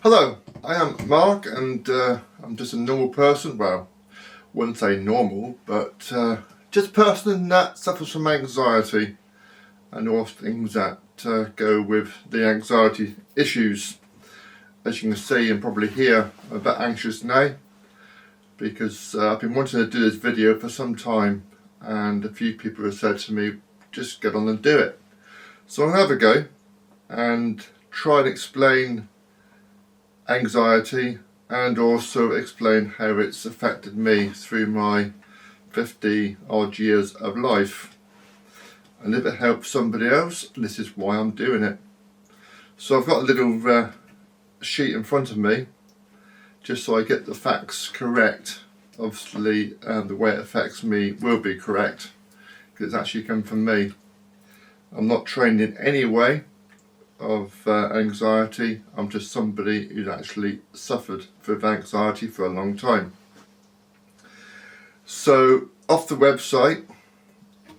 Hello, I am Mark and I'm just a normal person. Well, wouldn't say normal, but just a person that suffers from anxiety and all things that go with the anxiety issues. As you can see and probably hear, I'm a bit anxious now because I've been wanting to do this video for some time and a few people have said to me, just get on and do it. So I'm going to have a go and try and explain anxiety and also explain how it's affected me through my 50 odd years of life, and if it helps somebody else, this is why I'm doing it. So I've got a little sheet in front of me just so I get the facts correct. Obviously the way it affects me will be correct because it's actually come from me. I'm not trained in any way of anxiety. I'm just somebody who's actually suffered with anxiety for a long time. So off the website,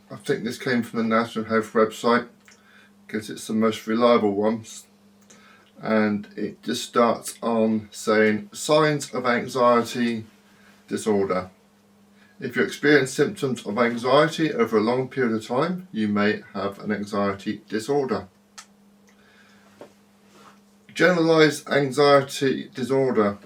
I think this came from the National Health website because it's the most reliable one, and it just starts on saying signs of anxiety disorder. If you experience symptoms of anxiety over a long period of time, you may have an anxiety disorder. Generalized anxiety disorder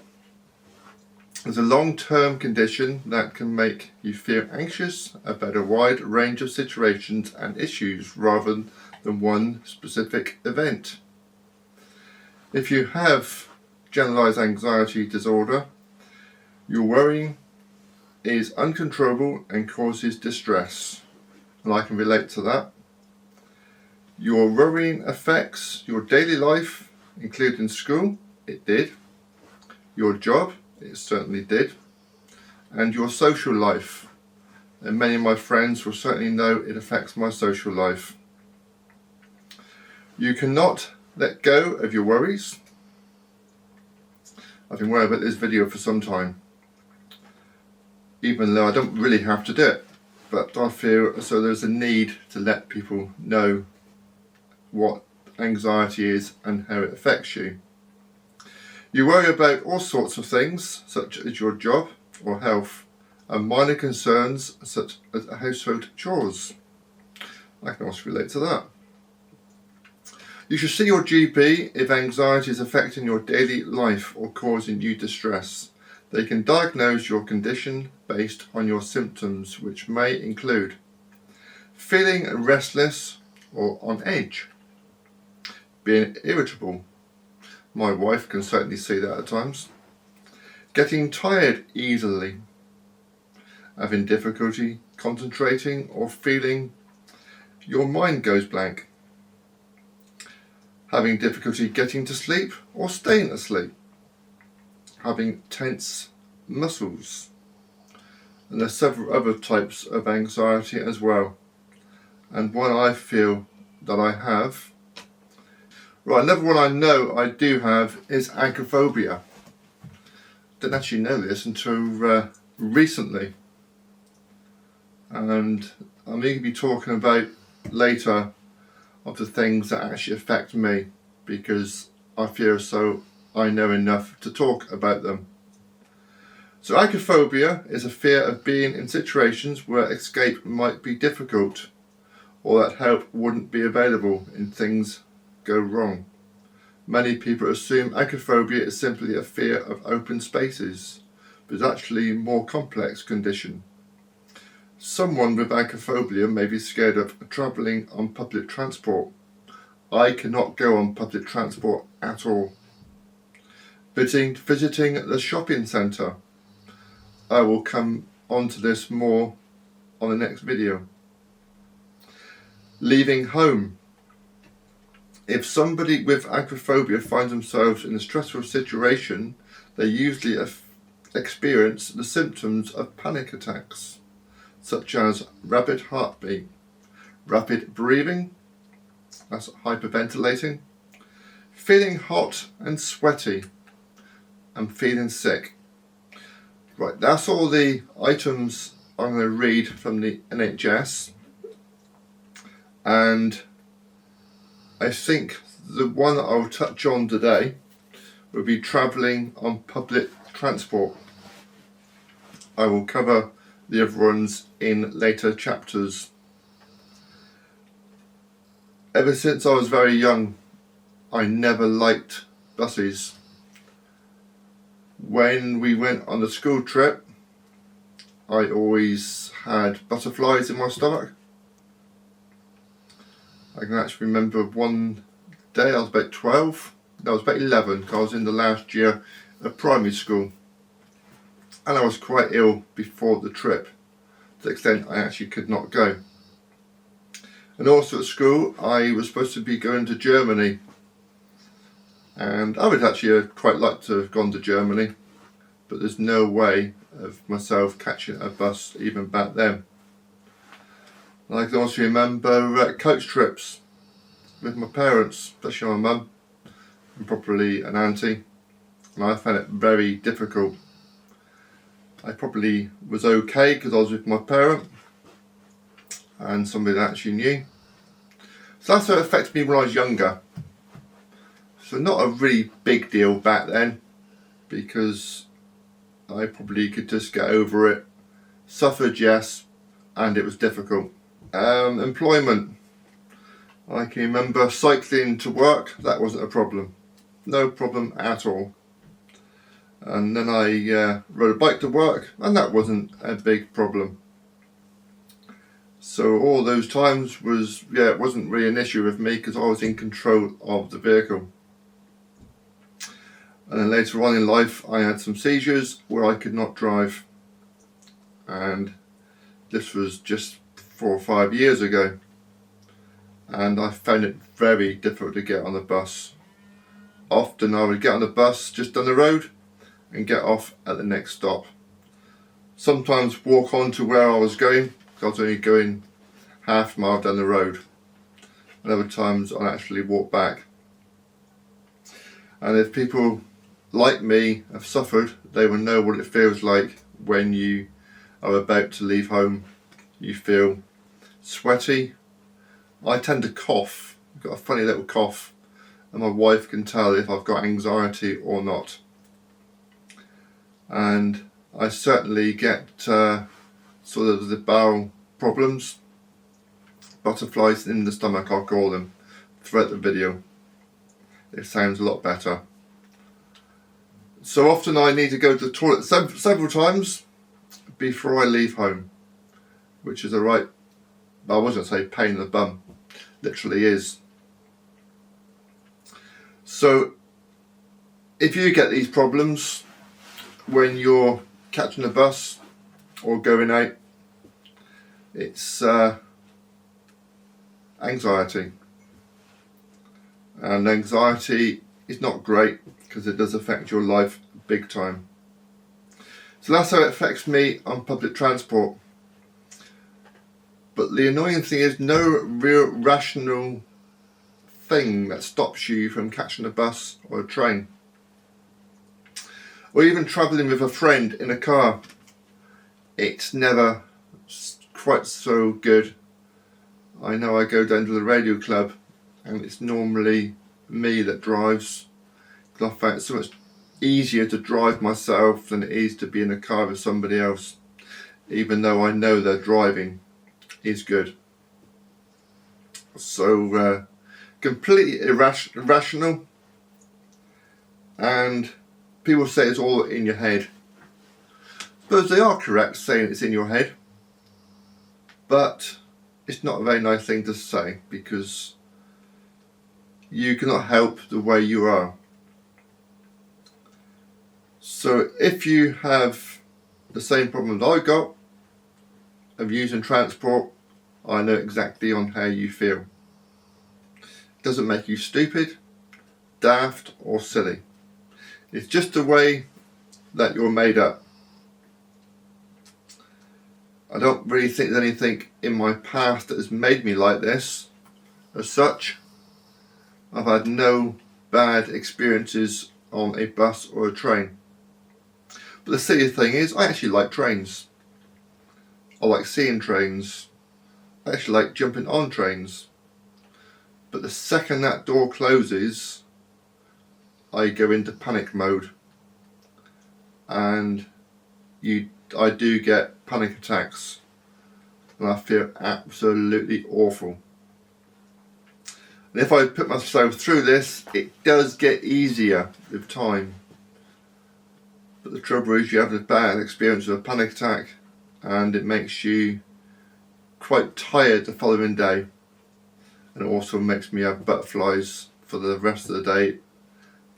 is a long-term condition that can make you feel anxious about a wide range of situations and issues rather than one specific event. If you have generalized anxiety disorder, your worrying is uncontrollable and causes distress, and I can relate to that. Your worrying affects your daily life, including school, it did, your job, it certainly did, and your social life. And many of my friends will certainly know it affects my social life. You cannot let go of your worries. I've been worried about this video for some time, even though I don't really have to do it, but I feel as though there's a need to let people know what anxiety is and how it affects you. You worry about all sorts of things such as your job or health and minor concerns such as household chores. I can also relate to that. You should see your GP if anxiety is affecting your daily life or causing you distress. They can diagnose your condition based on your symptoms, which may include feeling restless or on edge, being irritable. My wife can certainly see that at times. Getting tired easily. Having difficulty concentrating or feeling your mind goes blank. Having difficulty getting to sleep or staying asleep. Having tense muscles. And there's several other types of anxiety as well. And one I feel that I have. Right, another one I know I do have is agoraphobia. Didn't actually know this until recently, and I'm going to be talking about later of the things that actually affect me because I feel so I know enough to talk about them. So agoraphobia is a fear of being in situations where escape might be difficult or that help wouldn't be available if things go wrong. Many people assume agoraphobia is simply a fear of open spaces, but it's actually a more complex condition. Someone with agoraphobia may be scared of travelling on public transport. I cannot go on public transport at all. Visiting the shopping centre. I will come onto this more on the next video. Leaving home. If somebody with agoraphobia finds themselves in a stressful situation, they usually experience the symptoms of panic attacks, such as rapid heartbeat, rapid breathing, that's hyperventilating, feeling hot and sweaty, and feeling sick. Right, that's all the items I'm going to read from the NHS, and I think the one that I'll touch on today will be travelling on public transport. I will cover the other ones in later chapters. Ever since I was very young, I never liked buses. When we went on a school trip, I always had butterflies in my stomach. I can actually remember one day, I was about 12, no, I was about 11, because I was in the last year of primary school. And I was quite ill before the trip, to the extent I actually could not go. And also at school, I was supposed to be going to Germany. And I would actually quite like to have gone to Germany, but there's no way of myself catching a bus even back then. And I can also remember coach trips with my parents, especially my mum and probably an auntie, and I found it very difficult. I probably was okay because I was with my parent and somebody that actually knew. So that's how it affected me when I was younger. So not a really big deal back then, because I probably could just get over it. Suffered, yes, and it was difficult. Employment. I can remember cycling to work, that wasn't a problem. No problem at all. And then I rode a bike to work, and that wasn't a big problem. So all those times it wasn't really an issue with me because I was in control of the vehicle. And then later on in life, I had some seizures where I could not drive. And this was just 4 or 5 years ago. And I found it very difficult to get on the bus. Often I would get on the bus just down the road and get off at the next stop. Sometimes walk on to where I was going, because I was only going half a mile down the road. And other times I'd actually walk back. And if people like me have suffered, they will know what it feels like when you are about to leave home. You feel sweaty. I tend to cough. I've got a funny little cough, and my wife can tell if I've got anxiety or not. And I certainly get sort of the bowel problems, butterflies in the stomach I'll call them, throughout the video. It sounds a lot better. So often I need to go to the toilet several times before I leave home, which is a right, I wasn't going to say pain in the bum, literally is. So if you get these problems when you're catching a bus or going out, it's anxiety. And anxiety is not great because it does affect your life big time. So that's how it affects me on public transport. But the annoying thing is no real rational thing that stops you from catching a bus or a train. Or even travelling with a friend in a car. It's never quite so good. I know I go down to the radio club and it's normally me that drives, because I find it so much easier to drive myself than it is to be in a car with somebody else, even though I know their driving is good. So completely irrational, and people say it's all in your head. But they are correct saying it's in your head, but it's not a very nice thing to say, because you cannot help the way you are. So if you have the same problem that I got of using transport, I know exactly on how you feel. It doesn't make you stupid, daft or silly. It's just the way that you're made up. I don't really think there's anything in my past that has made me like this as such. I've had no bad experiences on a bus or a train. But the silly thing is, I actually like trains. I like seeing trains. I actually like jumping on trains. But the second that door closes, I go into panic mode, and I do get panic attacks, and I feel absolutely awful. And if I put myself through this, it does get easier with time. But the trouble is, you have a bad experience of a panic attack, and it makes you quite tired the following day. And it also makes me have butterflies for the rest of the day,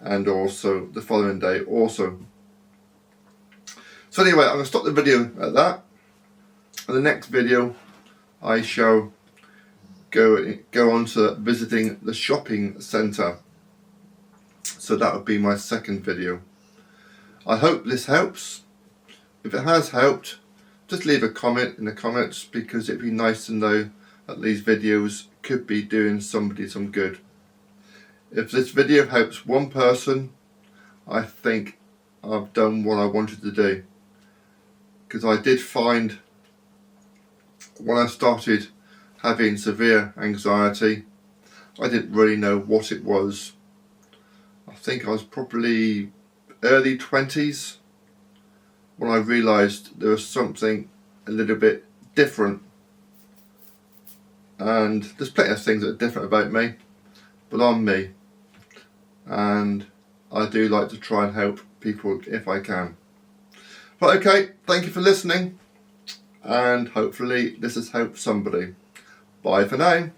and also the following day also. So anyway, I'm going to stop the video at that. In the next video, I shall go on to visiting the shopping centre. So that would be my second video. I hope this helps. If it has helped, just leave a comment in the comments, because it'd be nice to know that these videos could be doing somebody some good. If this video helps one person, I think I've done what I wanted to do. Because I did find, when I started having severe anxiety, I didn't really know what it was. I think I was probably early 20s when I realised there was something a little bit different. And there's plenty of things that are different about me, but I'm me. And I do like to try and help people if I can. But okay, thank you for listening, and hopefully this has helped somebody. Bye for now.